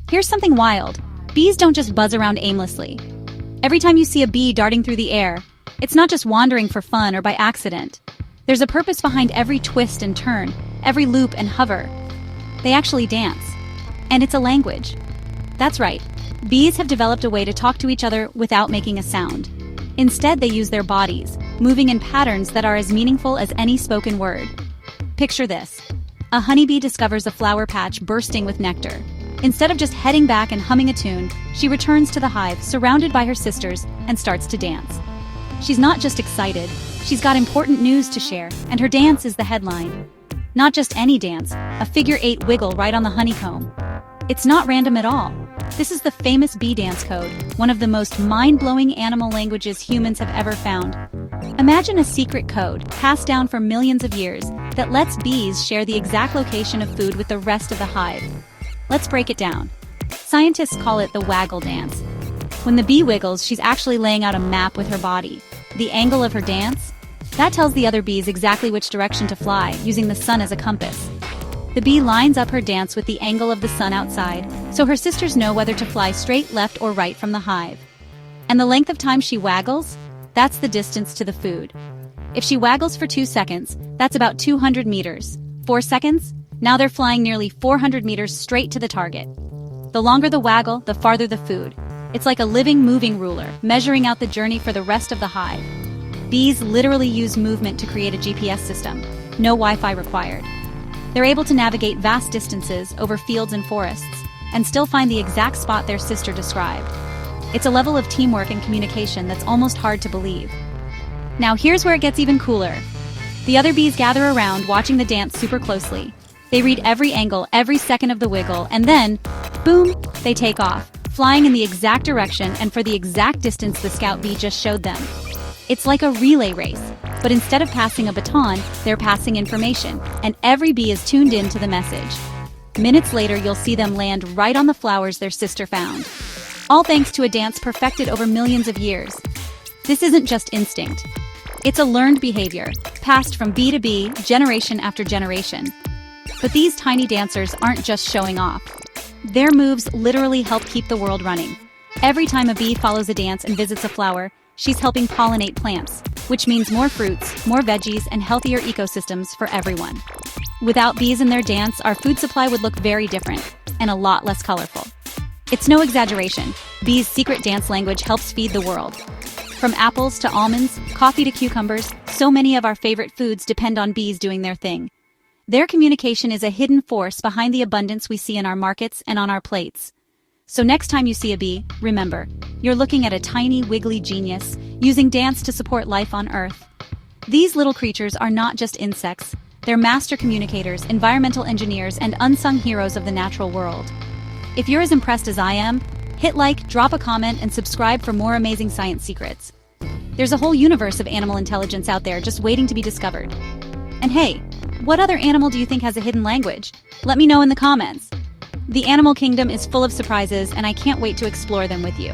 Here's something wild. Bees don't just buzz around aimlessly. Every time you see a bee darting through the air, it's not just wandering for fun or by accident. There's a purpose behind every twist and turn, every loop and hover. They actually dance. And it's a language. That's right. Bees have developed a way to talk to each other without making a sound. Instead, they use their bodies, moving in patterns that are as meaningful as any spoken word. Picture this. A honeybee discovers a flower patch bursting with nectar. Instead of just heading back and humming a tune, she returns to the hive, surrounded by her sisters, and starts to dance. She's not just excited, she's got important news to share, and her dance is the headline. Not just any dance, a figure-8 wiggle right on the honeycomb. It's not random at all. This is the famous bee dance code, one of the most mind-blowing animal languages humans have ever found. Imagine a secret code, passed down for millions of years, that lets bees share the exact location of food with the rest of the hive. Let's break it down. Scientists call it the waggle dance. When the bee wiggles, she's actually laying out a map with her body. The angle of her dance? That tells the other bees exactly which direction to fly, using the sun as a compass. The bee lines up her dance with the angle of the sun outside, so her sisters know whether to fly straight, left, or right from the hive. And the length of time she waggles? That's the distance to the food. If she waggles for 2 seconds, that's about 200 meters. 4 seconds? Now they're flying nearly 400 meters straight to the target. The longer the waggle, the farther the food. It's like a living, moving ruler, measuring out the journey for the rest of the hive. Bees literally use movement to create a GPS system. No Wi-Fi required. They're able to navigate vast distances over fields and forests, and still find the exact spot their sister described. It's a level of teamwork and communication that's almost hard to believe. Now here's where it gets even cooler. The other bees gather around, watching the dance super closely. They read every angle, every second of the wiggle, and then, boom, they take off, flying in the exact direction and for the exact distance the scout bee just showed them. It's like a relay race, but instead of passing a baton, they're passing information, and every bee is tuned in to the message. Minutes later, you'll see them land right on the flowers their sister found. All thanks to a dance perfected over millions of years. This isn't just instinct. It's a learned behavior, passed from bee to bee, generation after generation. But these tiny dancers aren't just showing off. Their moves literally help keep the world running. Every time a bee follows a dance and visits a flower, she's helping pollinate plants, which means more fruits, more veggies, and healthier ecosystems for everyone. Without bees and their dance, our food supply would look very different, and a lot less colorful. It's no exaggeration. Bees' secret dance language helps feed the world. From apples to almonds, coffee to cucumbers, so many of our favorite foods depend on bees doing their thing. Their communication is a hidden force behind the abundance we see in our markets and on our plates. So next time you see a bee, remember, you're looking at a tiny, wiggly genius using dance to support life on Earth. These little creatures are not just insects. They're master communicators, environmental engineers, and unsung heroes of the natural world. If you're as impressed as I am, hit like, drop a comment, and subscribe for more amazing science secrets. There's a whole universe of animal intelligence out there just waiting to be discovered. And hey, what other animal do you think has a hidden language? Let me know in the comments. The animal kingdom is full of surprises, and I can't wait to explore them with you.